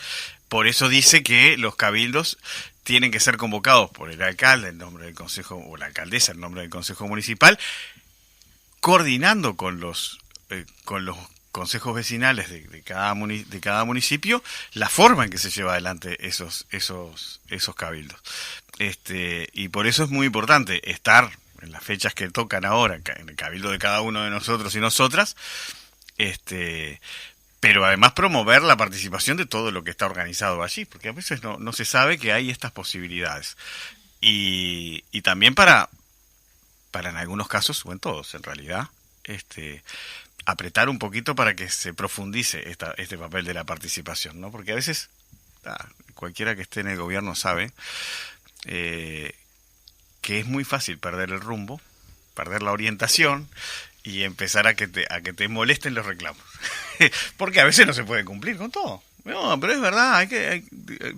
Por eso dice que los cabildos tienen que ser convocados por el alcalde en nombre del consejo, o la alcaldesa en nombre del consejo municipal, coordinando con los consejos vecinales de cada municipio la forma en que se lleva adelante esos cabildos. Y por eso es muy importante estar en las fechas que tocan ahora, en el cabildo de cada uno de nosotros y nosotras, pero además promover la participación de todo lo que está organizado allí, porque a veces no se sabe que hay estas posibilidades. Y también para en algunos casos, o en todos en realidad, apretar un poquito para que se profundice este papel de la participación, ¿no? Porque a veces, cualquiera que esté en el gobierno sabe que es muy fácil perder el rumbo, perder la orientación y empezar a que te molesten los reclamos. Porque a veces no se puede cumplir con todo. No, pero es verdad,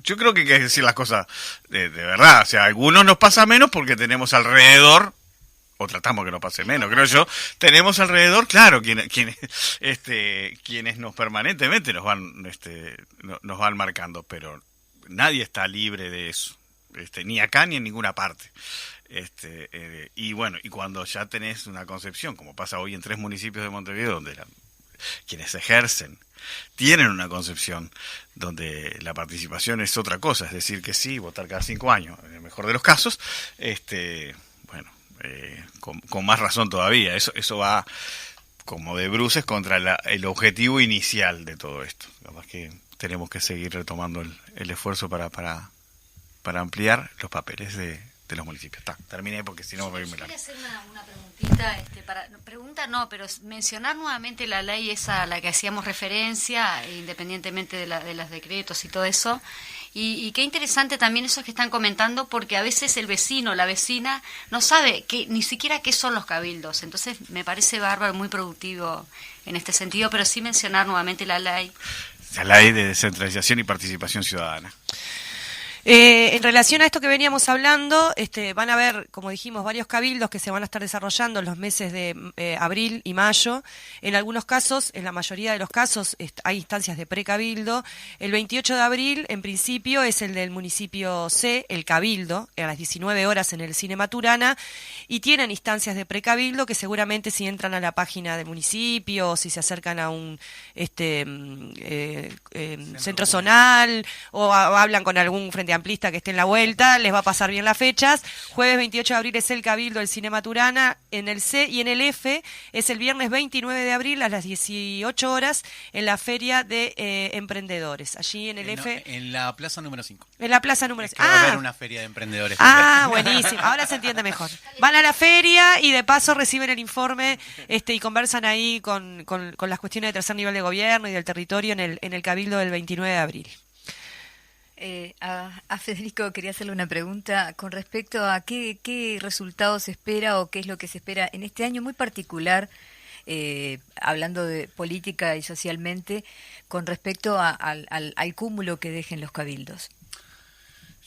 yo creo que hay que decir las cosas de verdad. O sea, a algunos nos pasa menos porque tenemos alrededor, o tratamos que nos pase menos, creo yo, tenemos alrededor, claro, quienes nos permanentemente nos van marcando, pero nadie está libre de eso. Ni acá ni en ninguna parte. Y bueno, y cuando ya tenés una concepción, como pasa hoy en 3 municipios de Montevideo, donde quienes ejercen tienen una concepción donde la participación es otra cosa, es decir, que sí, votar cada 5 años, en el mejor de los casos, con más razón todavía, eso va como de bruces contra el objetivo inicial de todo esto. Además que tenemos que seguir retomando el esfuerzo para ampliar los papeles de los municipios. Terminé porque si no me voy a ir. Quería hacer una preguntita, pero mencionar nuevamente la ley esa a la que hacíamos referencia, independientemente de los decretos y todo eso. Y qué interesante también eso que están comentando, porque a veces el vecino, la vecina, no sabe ni siquiera qué son los cabildos. Entonces me parece bárbaro, muy productivo en este sentido, pero sí mencionar nuevamente la ley. La ley de descentralización y participación ciudadana. En relación a esto que veníamos hablando, van a haber, como dijimos, varios cabildos que se van a estar desarrollando en los meses de abril y mayo. En algunos casos, en la mayoría de los casos, hay instancias de precabildo. El 28 de abril, en principio, es el del municipio C, el cabildo, a las 19 horas en el Cine Maturana, y tienen instancias de precabildo que seguramente si entran a la página del municipio, o si se acercan a un centro zonal, o hablan con algún frente amplista que esté en la vuelta, les va a pasar bien las fechas. Jueves 28 de abril es el cabildo del Cine Maturana en el C, y en el F es el viernes 29 de abril a las 18 horas en la Feria de Emprendedores. Allí en el F... En la plaza número 5. En la plaza número 5. Va a haber una feria de emprendedores. Buenísimo. Ahora se entiende mejor. Van a la feria y de paso reciben el informe y conversan ahí con las cuestiones de tercer nivel de gobierno y del territorio en el cabildo del 29 de abril. A Federico quería hacerle una pregunta con respecto a qué resultados se espera o qué es lo que se espera en este año muy particular, hablando de política y socialmente, con respecto al cúmulo que dejen los cabildos.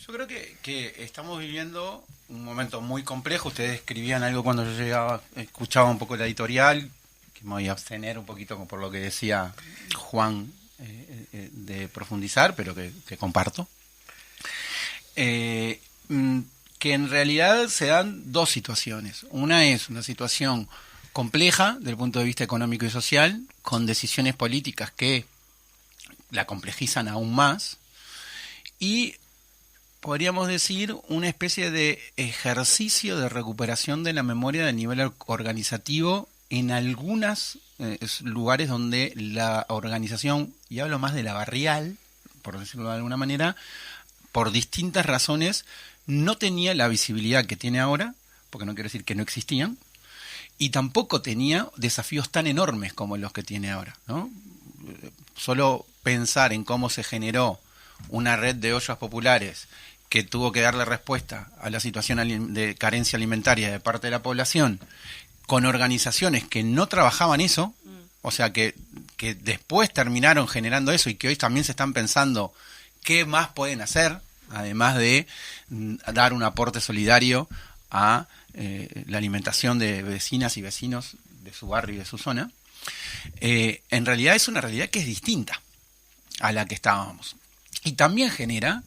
Yo creo que estamos viviendo un momento muy complejo. Ustedes escribían algo cuando yo llegaba, escuchaba un poco la editorial, que me voy a abstener un poquito por lo que decía Juan, de profundizar, pero que comparto. Que en realidad se dan dos situaciones. Una es una situación compleja desde el punto de vista económico y social, con decisiones políticas que la complejizan aún más, y podríamos decir una especie de ejercicio de recuperación de la memoria del nivel organizativo en algunos lugares donde la organización, y hablo más de la barrial, por decirlo de alguna manera, por distintas razones, no tenía la visibilidad que tiene ahora, porque no quiero decir que no existían, y tampoco tenía desafíos tan enormes como los que tiene ahora, ¿no? Solo pensar en cómo se generó una red de ollas populares que tuvo que darle respuesta a la situación de carencia alimentaria de parte de la población, con organizaciones que no trabajaban eso, o sea, que después terminaron generando eso y que hoy también se están pensando qué más pueden hacer, además de dar un aporte solidario a la alimentación de vecinas y vecinos de su barrio y de su zona. En realidad es una realidad que es distinta a la que estábamos. Y también genera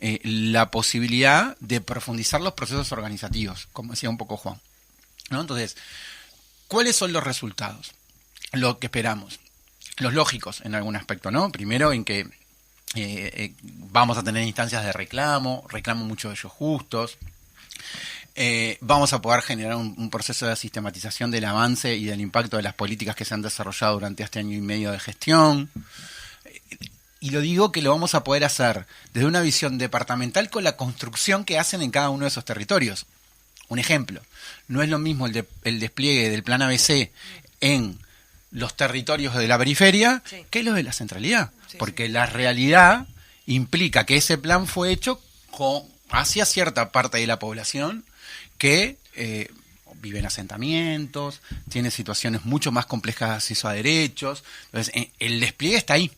la posibilidad de profundizar los procesos organizativos, como decía un poco Juan, ¿no? Entonces, ¿cuáles son los resultados? Lo que esperamos. Los lógicos en algún aspecto, ¿no? Primero en que vamos a tener instancias de reclamo muchos de ellos justos. Vamos a poder generar un proceso de sistematización del avance y del impacto de las políticas que se han desarrollado durante este año y medio de gestión. Y lo digo que lo vamos a poder hacer desde una visión departamental con la construcción que hacen en cada uno de esos territorios. Un ejemplo, no es lo mismo el despliegue del plan ABC en los territorios de la periferia que los de la centralidad, porque la realidad implica que ese plan fue hecho hacia cierta parte de la población que vive en asentamientos, tiene situaciones mucho más complejas de acceso a derechos. Entonces, el despliegue está ahí.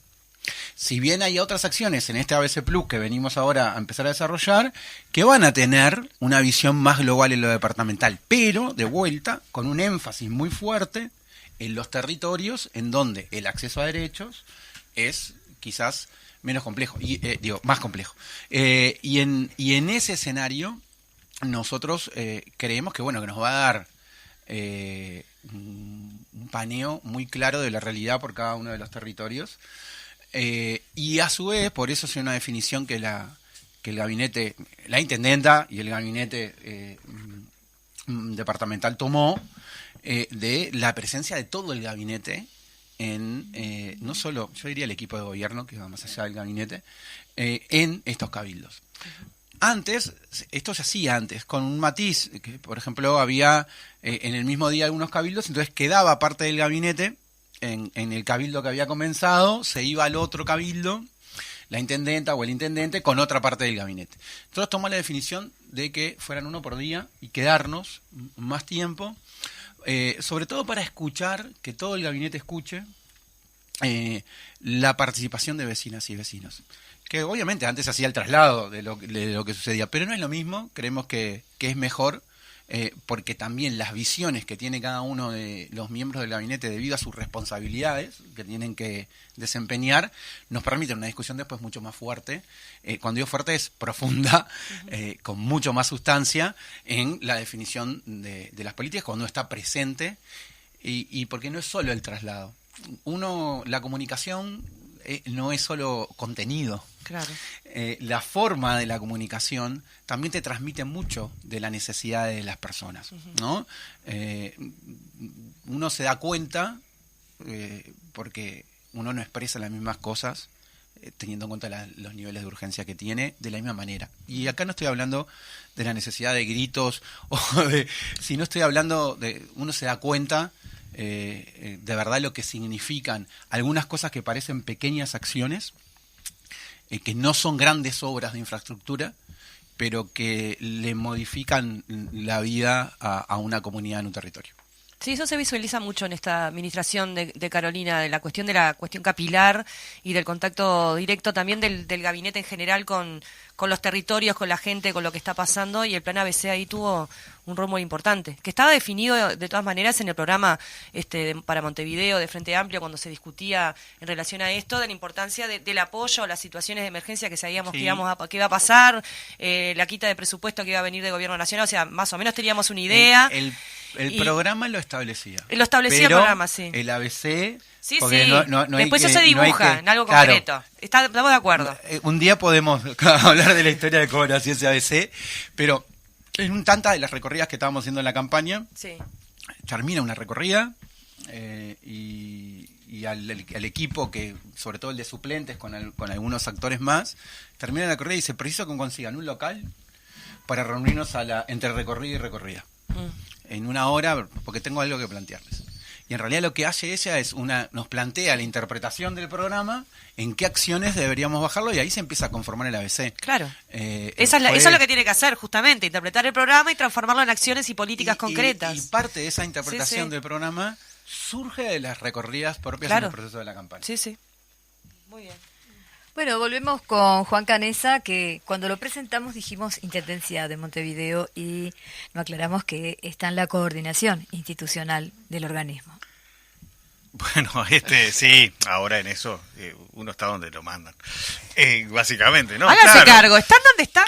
Si bien hay otras acciones en este ABC Plus que venimos ahora a empezar a desarrollar, que van a tener una visión más global en lo departamental, pero de vuelta con un énfasis muy fuerte en los territorios en donde el acceso a derechos es quizás menos complejo, más complejo. Y en ese escenario nosotros creemos que nos va a dar un paneo muy claro de la realidad por cada uno de los territorios. Y a su vez, por eso es una definición que el gabinete, la intendenta y el gabinete departamental tomó, de la presencia de todo el gabinete en, no solo, yo diría el equipo de gobierno, que va más allá del gabinete, en estos cabildos. Antes, esto se hacía antes, con un matiz, que por ejemplo había en el mismo día algunos cabildos, entonces quedaba parte del gabinete en el cabildo que había comenzado, se iba al otro cabildo, la intendenta o el intendente, con otra parte del gabinete. Entonces tomó la definición de que fueran uno por día y quedarnos más tiempo, sobre todo para escuchar, que todo el gabinete escuche la participación de vecinas y vecinos. Que obviamente antes hacía el traslado de lo que sucedía, pero no es lo mismo, creemos que es mejor, porque también las visiones que tiene cada uno de los miembros del gabinete debido a sus responsabilidades que tienen que desempeñar, nos permiten una discusión después mucho más fuerte. Cuando digo fuerte es profunda, con mucho más sustancia en la definición de las políticas cuando uno está presente, y porque no es solo el traslado. La comunicación no es solo contenido. Claro. La forma de la comunicación también te transmite mucho de la necesidad de las personas, ¿no? Uno se da cuenta, porque uno no expresa las mismas cosas, teniendo en cuenta los niveles de urgencia que tiene, de la misma manera. Y acá no estoy hablando de la necesidad de gritos, sino estoy hablando de, uno se da cuenta de verdad lo que significan algunas cosas que parecen pequeñas acciones, que no son grandes obras de infraestructura, pero que le modifican la vida a una comunidad en un territorio. Sí, eso se visualiza mucho en esta administración de Carolina, de la cuestión capilar y del contacto directo también del gabinete en general con los territorios, con la gente, con lo que está pasando, y el plan ABC ahí tuvo un rol muy importante, que estaba definido de todas maneras en el programa para Montevideo de Frente Amplio, cuando se discutía en relación a esto, de la importancia del apoyo a las situaciones de emergencia que sabíamos que iba a pasar, la quita de presupuesto que iba a venir del gobierno nacional, o sea, más o menos teníamos una idea. El programa lo establecía. Lo establecía el programa, sí. El ABC... Sí, porque sí. no Después hay eso se dibuja en algo concreto. Claro, estamos de acuerdo. Un día podemos hablar de la historia de cómo nació ese ABC, pero en un tanta de las recorridas que estábamos haciendo en la campaña, sí, termina una recorrida y al equipo, que sobre todo el de suplentes con algunos actores más, termina la recorrida y dice, preciso que consigan un local para reunirnos entre recorrida y recorrida. En una hora, porque tengo algo que plantearles. Y en realidad lo que hace ella es nos plantea la interpretación del programa, en qué acciones deberíamos bajarlo, y ahí se empieza a conformar el ABC. Claro. Eso es lo que tiene que hacer, justamente, interpretar el programa y transformarlo en acciones y políticas concretas. Y parte de esa interpretación del programa surge de las recorridas propias en el proceso de la campaña. Sí, sí. Muy bien. Bueno, volvemos con Juan Canessa, que cuando lo presentamos dijimos Intendencia de Montevideo y no aclaramos que está en la coordinación institucional del organismo. Bueno, sí, ahora en eso uno está donde lo mandan. Básicamente, ¿no? Háganse cargo, ¿están donde están?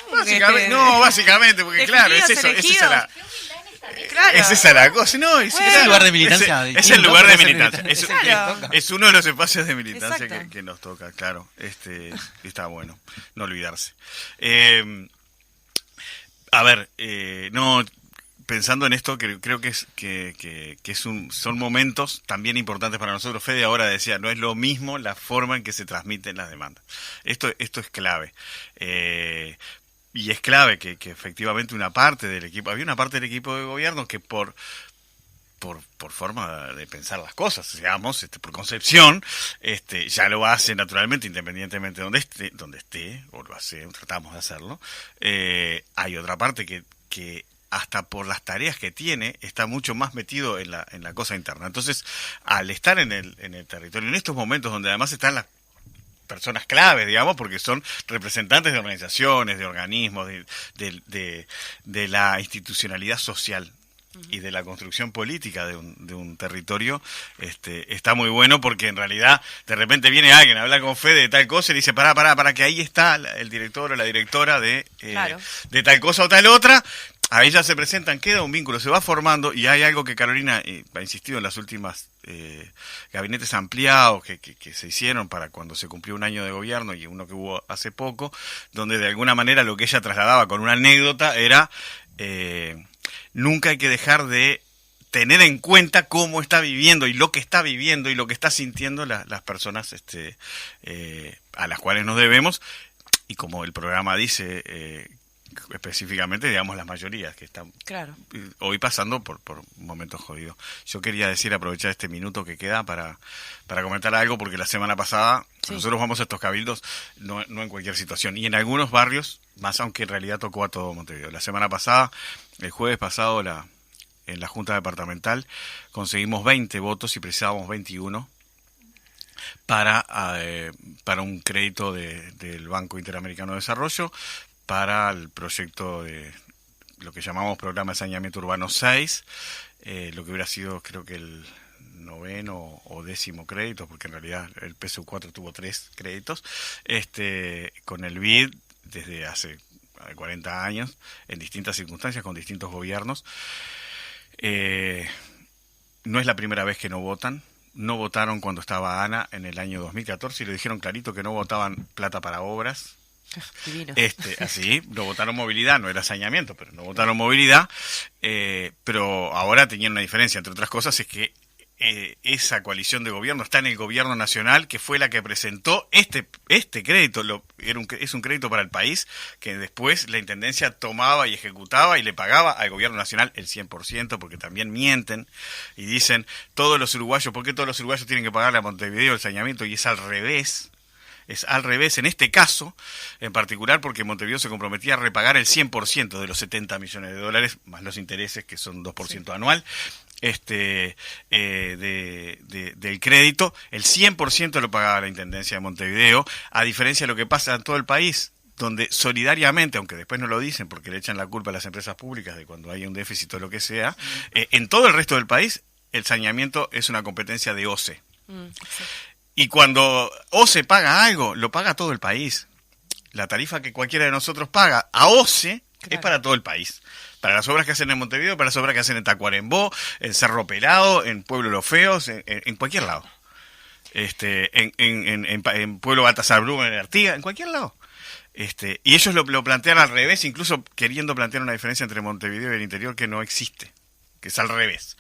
Básicamente, porque claro, es eso, Claro. Es esa la cosa, ¿no? Es el lugar de militancia. Es el lugar de militancia. Es uno de los espacios de militancia que nos toca, claro. Está bueno, no olvidarse. Pensando en esto, creo que son momentos también importantes para nosotros. Fede ahora decía, no es lo mismo la forma en que se transmiten las demandas. Esto es clave. Y es clave que efectivamente había una parte del equipo de gobierno que por forma de pensar las cosas, digamos, por concepción, ya lo hace naturalmente, independientemente de donde esté, o lo hace, tratamos de hacerlo. Hay otra parte que hasta por las tareas que tiene, está mucho más metido en la cosa interna. Entonces, al estar en el territorio, en estos momentos donde además están las personas claves, digamos, porque son representantes de organizaciones, de organismos, de la institucionalidad social y de la construcción política de un territorio, está muy bueno, porque en realidad de repente viene alguien a hablar con Fede de tal cosa y le dice, para que ahí está el director o la directora de tal cosa o tal otra. Ahí ya se presentan, queda un vínculo, se va formando, y hay algo que Carolina ha insistido en las últimas gabinetes ampliados que se hicieron para cuando se cumplió un año de gobierno, y uno que hubo hace poco, donde de alguna manera lo que ella trasladaba con una anécdota era nunca hay que dejar de tener en cuenta cómo está viviendo y lo que está viviendo y lo que está sintiendo las personas a las cuales nos debemos, y como el programa dice, específicamente, digamos, las mayorías que están hoy pasando por momentos jodidos. Yo quería aprovechar este minuto que queda para comentar algo, porque la semana pasada nosotros vamos a estos cabildos no en cualquier situación, y en algunos barrios más, aunque en realidad tocó a todo Montevideo. La semana pasada, el jueves pasado, en la Junta Departamental conseguimos 20 votos y precisábamos 21 para un crédito del Banco Interamericano de Desarrollo, para el proyecto de lo que llamamos Programa de Saneamiento Urbano 6, lo que hubiera sido, creo que el 9º o 10º crédito, porque en realidad el PSU4 tuvo 3 créditos, con el BID desde hace 40 años, en distintas circunstancias, con distintos gobiernos. No es la primera vez que no votan. No votaron cuando estaba Ana en el año 2014, y lo dijeron clarito que no votaban plata para obras. Divino. Así, no votaron movilidad, no era saneamiento, pero no votaron movilidad, pero ahora tenían una diferencia, entre otras cosas, es que esa coalición de gobierno está en el gobierno nacional, que fue la que presentó este crédito. Es un crédito para el país, que después la Intendencia tomaba y ejecutaba y le pagaba al gobierno nacional el 100%, porque también mienten y dicen, todos los uruguayos, ¿por qué todos los uruguayos tienen que pagarle a Montevideo el saneamiento? Y es al revés. Es al revés en este caso, en particular porque Montevideo se comprometía a repagar el 100% de los 70 millones de dólares, más los intereses, que son 2% anual, del crédito. El 100% lo pagaba la Intendencia de Montevideo, a diferencia de lo que pasa en todo el país, donde solidariamente, aunque después no lo dicen porque le echan la culpa a las empresas públicas de cuando hay un déficit o lo que sea, en todo el resto del país el saneamiento es una competencia de OCE. Y cuando OCE paga algo, lo paga todo el país. La tarifa que cualquiera de nosotros paga a OCE es para todo el país. Para las obras que hacen en Montevideo, para las obras que hacen en Tacuarembó, en Cerro Pelado, en Pueblo Los Feos, en cualquier lado. En Pueblo Baltasar Brum, en Artigas, en cualquier lado. Y ellos lo plantean al revés, incluso queriendo plantear una diferencia entre Montevideo y el interior que no existe, que es al revés.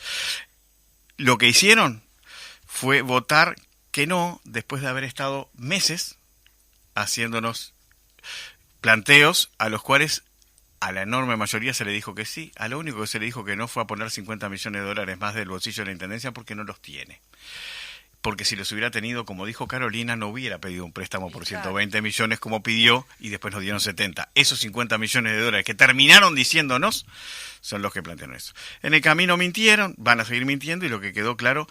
Lo que hicieron fue votar que no, después de haber estado meses haciéndonos planteos a los cuales a la enorme mayoría se le dijo que sí. A lo único que se le dijo que no fue a poner 50 millones de dólares más del bolsillo de la Intendencia porque no los tiene. Porque si los hubiera tenido, como dijo Carolina, no hubiera pedido un préstamo por 120 millones como pidió y después nos dieron 70. Esos 50 millones de dólares que terminaron diciéndonos son los que plantearon eso. En el camino mintieron, van a seguir mintiendo y lo que quedó claro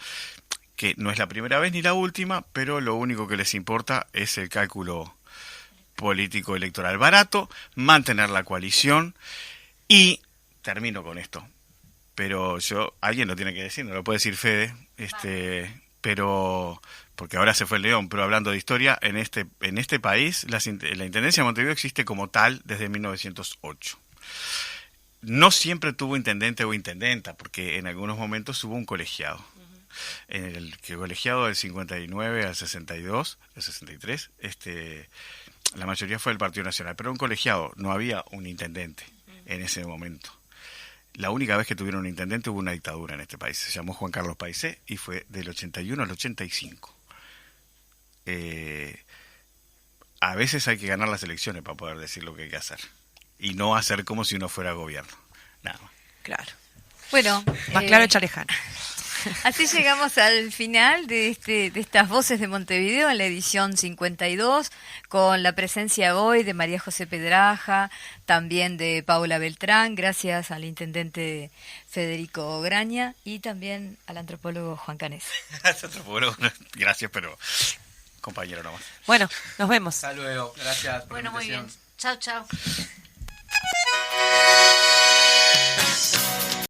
que no es la primera vez ni la última, pero lo único que les importa es el cálculo político electoral barato, mantener la coalición y termino con esto. Pero alguien lo tiene que decir, no lo puede decir Fede, pero porque ahora se fue el León, pero hablando de historia, en este país la Intendencia de Montevideo existe como tal desde 1908. No siempre tuvo intendente o intendenta, porque en algunos momentos hubo un colegiado. En el colegiado del 59 al 62, al 63, la mayoría fue del Partido Nacional, pero un colegiado, no había un intendente en ese momento. La única vez que tuvieron un intendente hubo una dictadura en este país, se llamó Juan Carlos Paisé y fue del 81 al 85. A veces hay que ganar las elecciones para poder decir lo que hay que hacer y no hacer como si uno fuera gobierno. Nada más. Claro. Bueno, más claro echa lejano. Así llegamos al final de estas Voces de Montevideo en la edición 52, con la presencia hoy de María José Pedraja, también de Paula Beltrán, gracias al intendente Federico Graña y también al antropólogo Juan Canés. Antropólogo, gracias, pero compañero nomás. Bueno, nos vemos. Hasta luego, gracias por la Bueno, muy bien. invitación. Chao, chao.